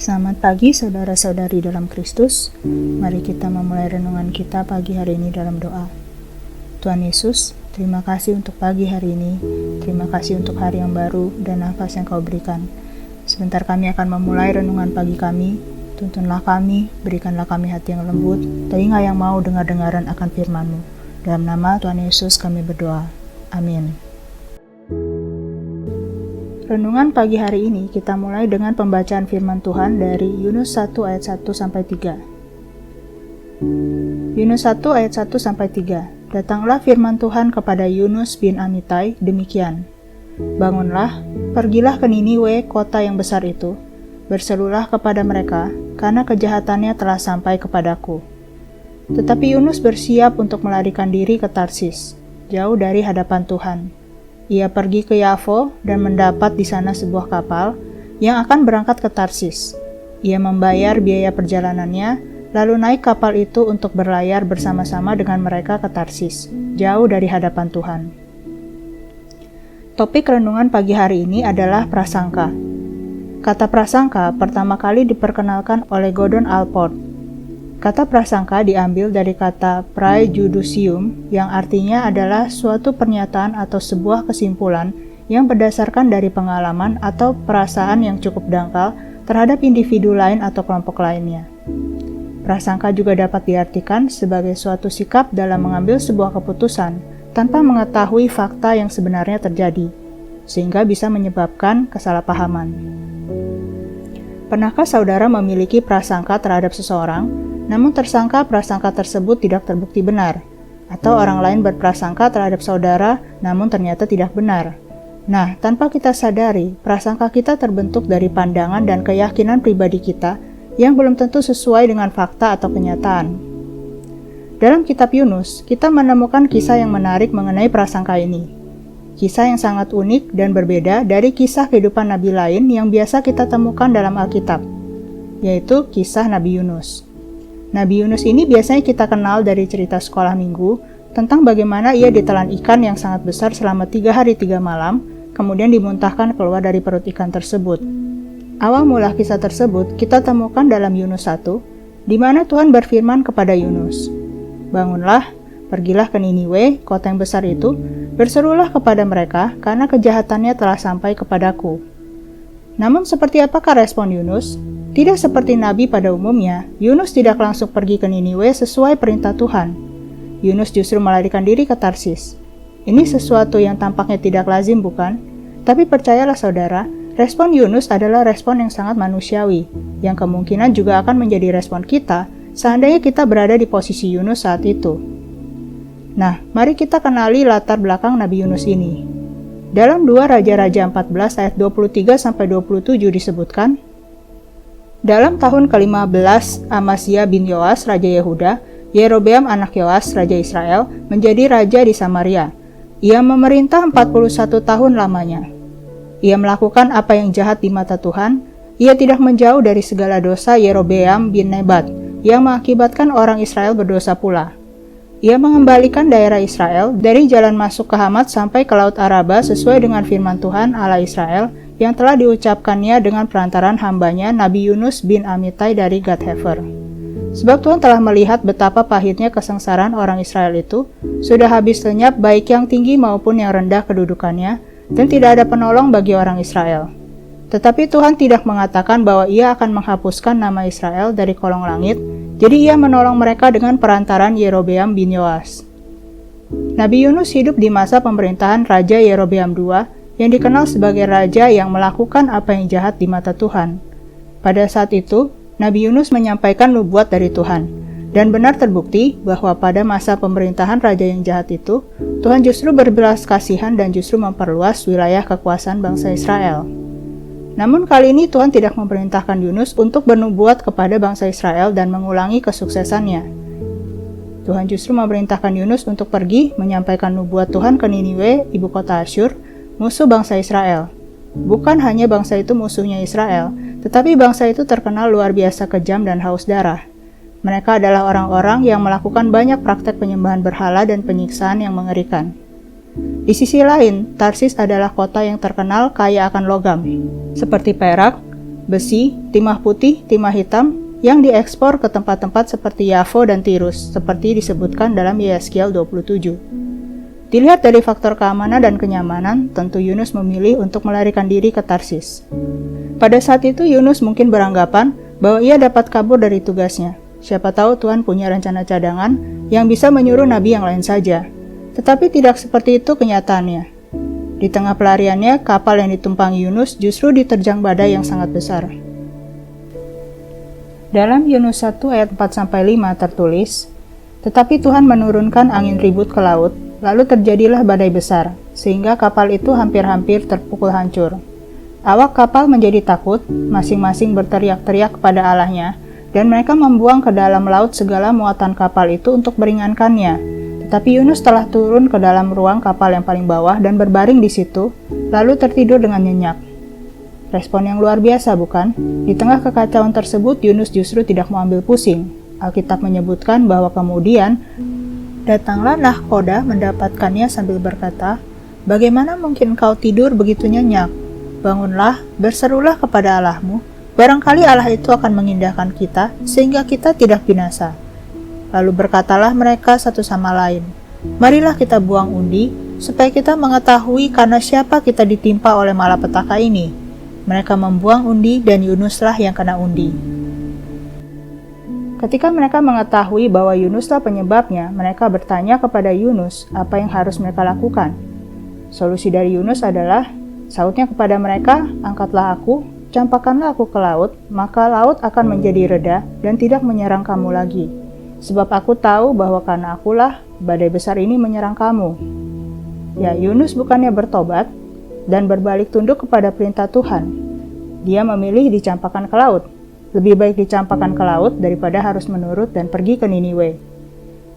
Selamat pagi saudara-saudari dalam Kristus. Mari kita memulai renungan kita pagi hari ini dalam doa. Tuhan Yesus, terima kasih untuk pagi hari ini. Terima kasih untuk hari yang baru dan nafas yang Kau berikan. Sebentar kami akan memulai renungan pagi kami. Tuntunlah kami, berikanlah kami hati yang lembut, telinga yang mau dengar-dengaran akan firman-Mu. Dalam nama Tuhan Yesus kami berdoa. Amin. Renungan pagi hari ini kita mulai dengan pembacaan firman Tuhan dari Yunus 1 ayat 1 sampai 3. Yunus 1 ayat 1 sampai 3. Datanglah firman Tuhan kepada Yunus bin Amittai demikian. Bangunlah, pergilah ke Niniwe, kota yang besar itu. Berserulah kepada mereka, karena kejahatannya telah sampai kepadaku. Tetapi Yunus bersiap untuk melarikan diri ke Tarsis, jauh dari hadapan Tuhan. Ia pergi ke Yafo dan mendapat di sana sebuah kapal yang akan berangkat ke Tarsis. Ia membayar biaya perjalanannya, lalu naik kapal itu untuk berlayar bersama-sama dengan mereka ke Tarsis, jauh dari hadapan Tuhan. Topik renungan pagi hari ini adalah prasangka. Kata prasangka pertama kali diperkenalkan oleh Gordon Allport. Kata prasangka diambil dari kata praejuducium yang artinya adalah suatu pernyataan atau sebuah kesimpulan yang berdasarkan dari pengalaman atau perasaan yang cukup dangkal terhadap individu lain atau kelompok lainnya. Prasangka juga dapat diartikan sebagai suatu sikap dalam mengambil sebuah keputusan tanpa mengetahui fakta yang sebenarnya terjadi, sehingga bisa menyebabkan kesalahpahaman. Pernahkah saudara memiliki prasangka terhadap seseorang, namun tersangka prasangka tersebut tidak terbukti benar, atau orang lain berprasangka terhadap saudara, namun ternyata tidak benar? Nah, tanpa kita sadari, prasangka kita terbentuk dari pandangan dan keyakinan pribadi kita yang belum tentu sesuai dengan fakta atau kenyataan. Dalam kitab Yunus, kita menemukan kisah yang menarik mengenai prasangka ini. Kisah yang sangat unik dan berbeda dari kisah kehidupan nabi lain yang biasa kita temukan dalam Alkitab, yaitu kisah Nabi Yunus. Nabi Yunus ini biasanya kita kenal dari cerita sekolah minggu tentang bagaimana ia ditelan ikan yang sangat besar selama 3 hari 3 malam, kemudian dimuntahkan keluar dari perut ikan tersebut. Awal mula kisah tersebut kita temukan dalam Yunus 1, di mana Tuhan berfirman kepada Yunus, "Bangunlah, pergilah ke Niniwe, kota yang besar itu, berserulah kepada mereka, karena kejahatannya telah sampai kepadaku." Namun seperti apakah respon Yunus? Tidak seperti Nabi pada umumnya, Yunus tidak langsung pergi ke Niniwe sesuai perintah Tuhan. Yunus justru melarikan diri ke Tarsis. Ini sesuatu yang tampaknya tidak lazim, bukan? Tapi percayalah saudara, respon Yunus adalah respon yang sangat manusiawi, yang kemungkinan juga akan menjadi respon kita seandainya kita berada di posisi Yunus saat itu. Nah, mari kita kenali latar belakang Nabi Yunus ini. Dalam 2 Raja-Raja 14 ayat 23-27 disebutkan, dalam tahun ke-15 Amasya bin Yoas Raja Yehuda, Yerobeam anak Yoas Raja Israel menjadi raja di Samaria. Ia memerintah 41 tahun lamanya. Ia melakukan apa yang jahat di mata Tuhan. Ia tidak menjauh dari segala dosa Yerobeam bin Nebat yang mengakibatkan orang Israel berdosa pula. Ia mengembalikan daerah Israel dari jalan masuk ke Hamat sampai ke Laut Araba sesuai dengan firman Tuhan Allah Israel yang telah diucapkannya dengan perantaran hambanya Nabi Yunus bin Amittai dari Gad-Hefer. Sebab Tuhan telah melihat betapa pahitnya kesengsaraan orang Israel itu, sudah habis lenyap baik yang tinggi maupun yang rendah kedudukannya, dan tidak ada penolong bagi orang Israel. Tetapi Tuhan tidak mengatakan bahwa ia akan menghapuskan nama Israel dari kolong langit, jadi ia menolong mereka dengan perantaran Yerobeam bin Yoas. Nabi Yunus hidup di masa pemerintahan Raja Yerobeam II, yang dikenal sebagai raja yang melakukan apa yang jahat di mata Tuhan. Pada saat itu, Nabi Yunus menyampaikan nubuat dari Tuhan, dan benar terbukti bahwa pada masa pemerintahan raja yang jahat itu, Tuhan justru berbelas kasihan dan justru memperluas wilayah kekuasaan bangsa Israel. Namun kali ini Tuhan tidak memerintahkan Yunus untuk bernubuat kepada bangsa Israel dan mengulangi kesuksesannya. Tuhan justru memerintahkan Yunus untuk pergi menyampaikan nubuat Tuhan ke Niniwe, ibu kota Asyur, musuh bangsa Israel. Bukan hanya bangsa itu musuhnya Israel, tetapi bangsa itu terkenal luar biasa kejam dan haus darah. Mereka adalah orang-orang yang melakukan banyak praktek penyembahan berhala dan penyiksaan yang mengerikan. Di sisi lain, Tarsis adalah kota yang terkenal kaya akan logam, seperti perak, besi, timah putih, timah hitam, yang diekspor ke tempat-tempat seperti Yafo dan Tirus, seperti disebutkan dalam Yeskiel 27. Dilihat dari faktor keamanan dan kenyamanan, tentu Yunus memilih untuk melarikan diri ke Tarsis. Pada saat itu Yunus mungkin beranggapan bahwa ia dapat kabur dari tugasnya. Siapa tahu Tuhan punya rencana cadangan yang bisa menyuruh nabi yang lain saja. Tetapi tidak seperti itu kenyataannya. Di tengah pelariannya, kapal yang ditumpangi Yunus justru diterjang badai yang sangat besar. Dalam Yunus 1 ayat 4-5 tertulis, "Tetapi Tuhan menurunkan angin ribut ke laut, lalu terjadilah badai besar, sehingga kapal itu hampir-hampir terpukul hancur. Awak kapal menjadi takut, masing-masing berteriak-teriak kepada Allahnya, dan mereka membuang ke dalam laut segala muatan kapal itu untuk meringankannya. Tetapi Yunus telah turun ke dalam ruang kapal yang paling bawah dan berbaring di situ, lalu tertidur dengan nyenyak." Respon yang luar biasa, bukan? Di tengah kekacauan tersebut, Yunus justru tidak mau ambil pusing. Alkitab menyebutkan bahwa kemudian datanglah nahkoda mendapatkannya sambil berkata, "Bagaimana mungkin kau tidur begitu nyenyak? Bangunlah, berserulah kepada Allahmu. Barangkali Allah itu akan mengindahkan kita, sehingga kita tidak binasa." Lalu berkatalah mereka satu sama lain, "Marilah kita buang undi, supaya kita mengetahui karena siapa kita ditimpa oleh malapetaka ini." Mereka membuang undi dan Yunuslah yang kena undi. Ketika mereka mengetahui bahwa Yunuslah penyebabnya, mereka bertanya kepada Yunus apa yang harus mereka lakukan. Solusi dari Yunus adalah, sautnya kepada mereka, "Angkatlah aku, campakkanlah aku ke laut, maka laut akan menjadi reda dan tidak menyerang kamu lagi. Sebab aku tahu bahwa karena akulah badai besar ini menyerang kamu." Ya, Yunus bukannya bertobat dan berbalik tunduk kepada perintah Tuhan. Dia memilih dicampakkan ke laut. Lebih baik dicampakkan ke laut daripada harus menurut dan pergi ke Niniwe.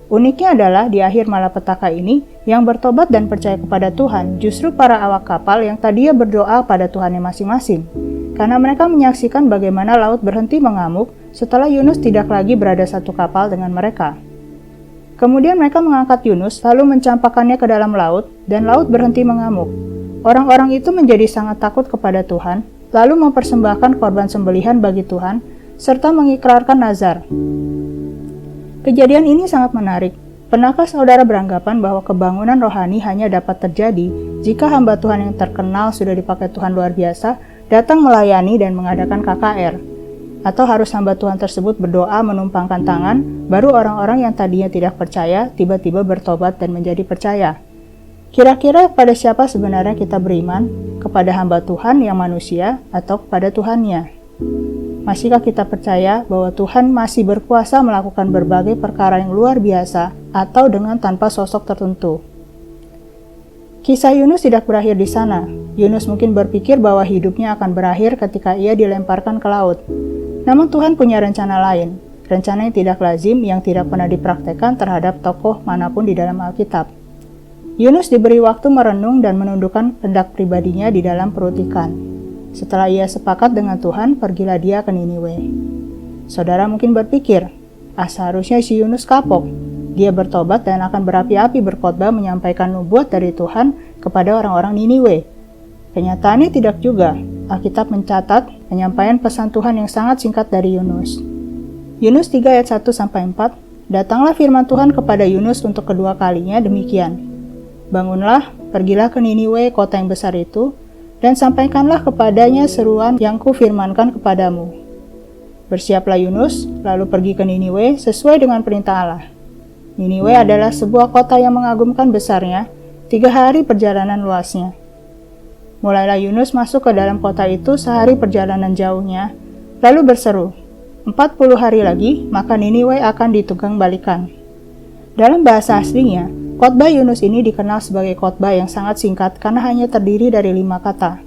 Uniknya adalah di akhir malapetaka ini, yang bertobat dan percaya kepada Tuhan justru para awak kapal yang tadinya berdoa pada Tuhannya masing-masing. Karena mereka menyaksikan bagaimana laut berhenti mengamuk setelah Yunus tidak lagi berada satu kapal dengan mereka. Kemudian mereka mengangkat Yunus lalu mencampakkannya ke dalam laut, dan laut berhenti mengamuk. Orang-orang itu menjadi sangat takut kepada Tuhan, lalu mempersembahkan korban sembelihan bagi Tuhan, serta mengikrarkan nazar. Kejadian ini sangat menarik. Pernahkah saudara beranggapan bahwa kebangunan rohani hanya dapat terjadi jika hamba Tuhan yang terkenal sudah dipakai Tuhan luar biasa, datang melayani dan mengadakan KKR? Atau harus hamba Tuhan tersebut berdoa menumpangkan tangan, baru orang-orang yang tadinya tidak percaya, tiba-tiba bertobat dan menjadi percaya? Kira-kira pada siapa sebenarnya kita beriman? Kepada hamba Tuhan yang manusia atau kepada Tuhannya? Masihkah kita percaya bahwa Tuhan masih berkuasa melakukan berbagai perkara yang luar biasa atau dengan tanpa sosok tertentu? Kisah Yunus tidak berakhir di sana. Yunus mungkin berpikir bahwa hidupnya akan berakhir ketika ia dilemparkan ke laut. Namun Tuhan punya rencana lain, rencana yang tidak lazim yang tidak pernah dipraktekkan terhadap tokoh manapun di dalam Alkitab. Yunus diberi waktu merenung dan menundukkan kehendak pribadinya di dalam perut ikan. Setelah ia sepakat dengan Tuhan, pergilah dia ke Niniwe. Saudara mungkin berpikir, seharusnya si Yunus kapok. Dia bertobat dan akan berapi-api berkhotbah menyampaikan nubuat dari Tuhan kepada orang-orang Niniwe. Kenyataannya tidak juga. Alkitab mencatat penyampaian pesan Tuhan yang sangat singkat dari Yunus. Yunus 3 ayat 1-4, "Datanglah firman Tuhan kepada Yunus untuk kedua kalinya demikian. Bangunlah, pergilah ke Niniwe, kota yang besar itu, dan sampaikanlah kepadanya seruan yang kufirmankan kepadamu." Bersiaplah Yunus, lalu pergi ke Niniwe sesuai dengan perintah Allah. Niniwe adalah sebuah kota yang mengagumkan besarnya, 3 hari perjalanan luasnya. Mulailah Yunus masuk ke dalam kota itu sehari perjalanan jauhnya, lalu berseru, 40 hari lagi, maka Niniwe akan ditunggang balikan. Dalam bahasa aslinya, khotbah Yunus ini dikenal sebagai khotbah yang sangat singkat karena hanya terdiri dari 5 kata.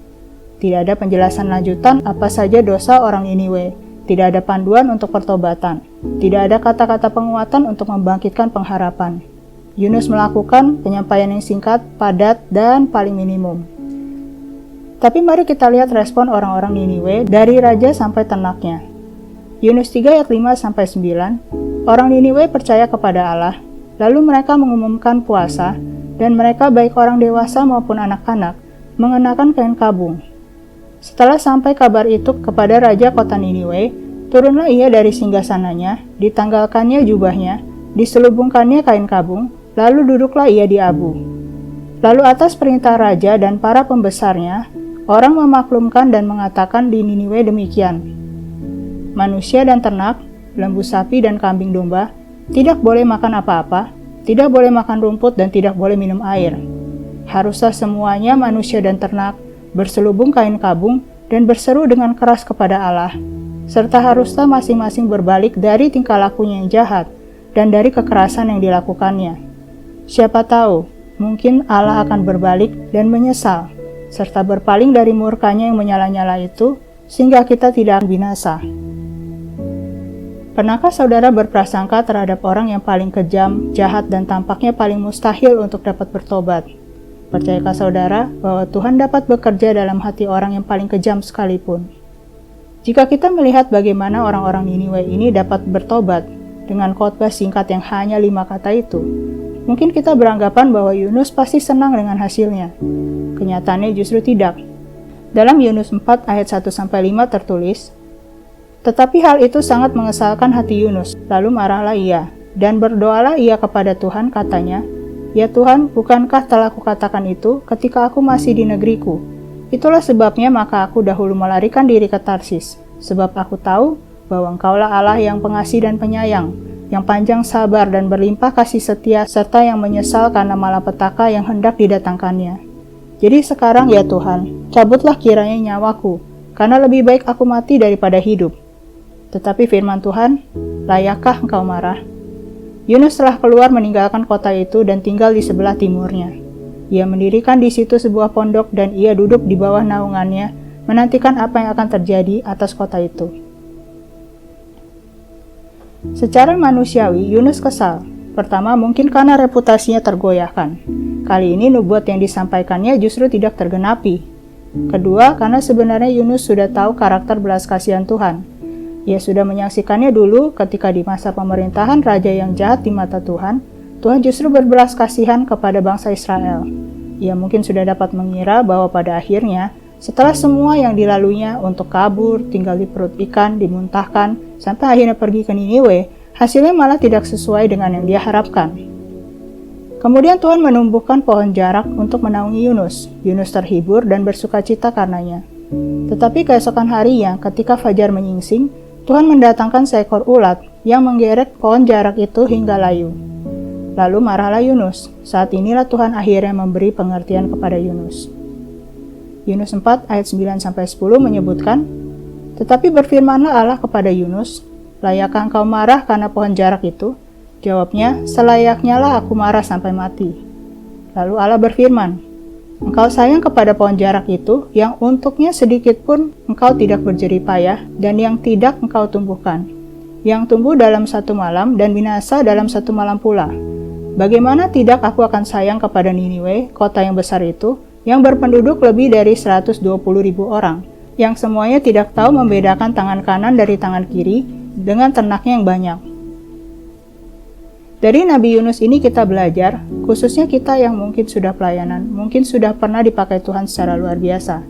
Tidak ada penjelasan lanjutan apa saja dosa orang Niniwe, tidak ada panduan untuk pertobatan, tidak ada kata-kata penguatan untuk membangkitkan pengharapan. Yunus melakukan penyampaian yang singkat, padat, dan paling minimum. Tapi mari kita lihat respon orang-orang Niniwe dari raja sampai ternaknya. Yunus 3 ayat 5-9, orang Niniwe percaya kepada Allah, lalu mereka mengumumkan puasa, dan mereka baik orang dewasa maupun anak-anak, mengenakan kain kabung. Setelah sampai kabar itu kepada raja kota Niniwe, turunlah ia dari singgasananya, ditanggalkannya jubahnya, diselubungkannya kain kabung, lalu duduklah ia di abu. Lalu atas perintah raja dan para pembesarnya, orang memaklumkan dan mengatakan di Niniwe demikian: manusia dan ternak, lembu sapi dan kambing domba, tidak boleh makan apa-apa, tidak boleh makan rumput dan tidak boleh minum air. Haruslah semuanya manusia dan ternak berselubung kain kabung dan berseru dengan keras kepada Allah, serta haruslah masing-masing berbalik dari tingkah lakunya yang jahat dan dari kekerasan yang dilakukannya. Siapa tahu, mungkin Allah akan berbalik dan menyesal, serta berpaling dari murkanya yang menyala-nyala itu, sehingga kita tidak binasa. Pernahkah saudara berprasangka terhadap orang yang paling kejam, jahat, dan tampaknya paling mustahil untuk dapat bertobat? Percayakah saudara bahwa Tuhan dapat bekerja dalam hati orang yang paling kejam sekalipun? Jika kita melihat bagaimana orang-orang Niniwe ini dapat bertobat dengan khotbah singkat yang hanya 5 kata itu, mungkin kita beranggapan bahwa Yunus pasti senang dengan hasilnya. Kenyataannya justru tidak. Dalam Yunus 4 ayat 1-5 tertulis, "Tetapi hal itu sangat mengesalkan hati Yunus, lalu marahlah ia, dan berdoalah ia kepada Tuhan, katanya, 'Ya Tuhan, bukankah telah kukatakan itu ketika aku masih di negeriku? Itulah sebabnya maka aku dahulu melarikan diri ke Tarsis, sebab aku tahu bahwa Engkaulah Allah yang pengasih dan penyayang, yang panjang sabar dan berlimpah kasih setia, serta yang menyesal karena malapetaka yang hendak didatangkannya. Jadi sekarang ya Tuhan, cabutlah kiranya nyawaku, karena lebih baik aku mati daripada hidup.' Tetapi firman Tuhan, 'Layakkah engkau marah?' Yunus telah keluar meninggalkan kota itu dan tinggal di sebelah timurnya. Ia mendirikan di situ sebuah pondok dan ia duduk di bawah naungannya, menantikan apa yang akan terjadi atas kota itu. Secara manusiawi, Yunus kesal. Pertama, mungkin karena reputasinya tergoyahkan. Kali ini nubuat yang disampaikannya justru tidak tergenapi. Kedua, karena sebenarnya Yunus sudah tahu karakter belas kasihan Tuhan. Ia sudah menyaksikannya dulu ketika di masa pemerintahan raja yang jahat di mata Tuhan, Tuhan justru berbelas kasihan kepada bangsa Israel. Ia mungkin sudah dapat mengira bahwa pada akhirnya, setelah semua yang dilaluinya untuk kabur, tinggal di perut ikan, dimuntahkan, sampai akhirnya pergi ke Niniwe, hasilnya malah tidak sesuai dengan yang dia harapkan. Kemudian Tuhan menumbuhkan pohon jarak untuk menaungi Yunus. Yunus terhibur dan bersukacita karenanya. Tetapi keesokan harinya, ketika fajar menyingsing, Tuhan mendatangkan seekor ulat yang menggerek pohon jarak itu hingga layu. Lalu marahlah Yunus. Saat inilah Tuhan akhirnya memberi pengertian kepada Yunus. Yunus 4 ayat 9-10 menyebutkan, "Tetapi berfirmanlah Allah kepada Yunus, 'Layakkah engkau marah karena pohon jarak itu?' Jawabnya, 'Selayaknya lah aku marah sampai mati.' Lalu Allah berfirman, 'Engkau sayang kepada pohon jarak itu, yang untuknya sedikit pun engkau tidak berjerih payah, dan yang tidak engkau tumbuhkan, yang tumbuh dalam satu malam dan binasa dalam satu malam pula. Bagaimana tidak aku akan sayang kepada Niniwe, kota yang besar itu, yang berpenduduk lebih dari 120.000 orang, yang semuanya tidak tahu membedakan tangan kanan dari tangan kiri, dengan ternaknya yang banyak.'" Dari Nabi Yunus ini kita belajar, khususnya kita yang mungkin sudah pelayanan, mungkin sudah pernah dipakai Tuhan secara luar biasa.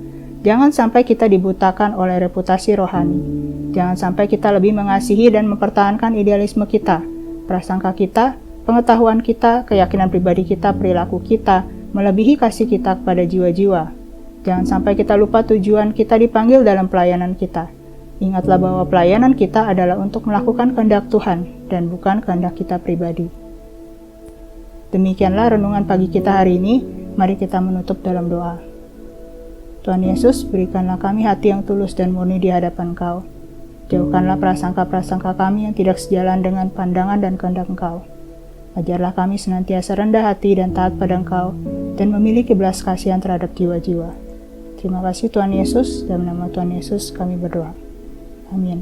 Jangan sampai kita dibutakan oleh reputasi rohani. Jangan sampai kita lebih mengasihi dan mempertahankan idealisme kita, prasangka kita, pengetahuan kita, keyakinan pribadi kita, perilaku kita, melebihi kasih kita kepada jiwa-jiwa. Jangan sampai kita lupa tujuan kita dipanggil dalam pelayanan kita. Ingatlah bahwa pelayanan kita adalah untuk melakukan kehendak Tuhan dan bukan kehendak kita pribadi. Demikianlah renungan pagi kita hari ini. Mari kita menutup dalam doa. Tuhan Yesus, berikanlah kami hati yang tulus dan murni di hadapan Engkau. Jauhkanlah prasangka-prasangka kami yang tidak sejalan dengan pandangan dan kehendak Engkau. Ajarlah kami senantiasa rendah hati dan taat pada Engkau dan memiliki belas kasihan terhadap jiwa-jiwa. Terima kasih Tuhan Yesus, dalam nama Tuhan Yesus kami berdoa. Amin.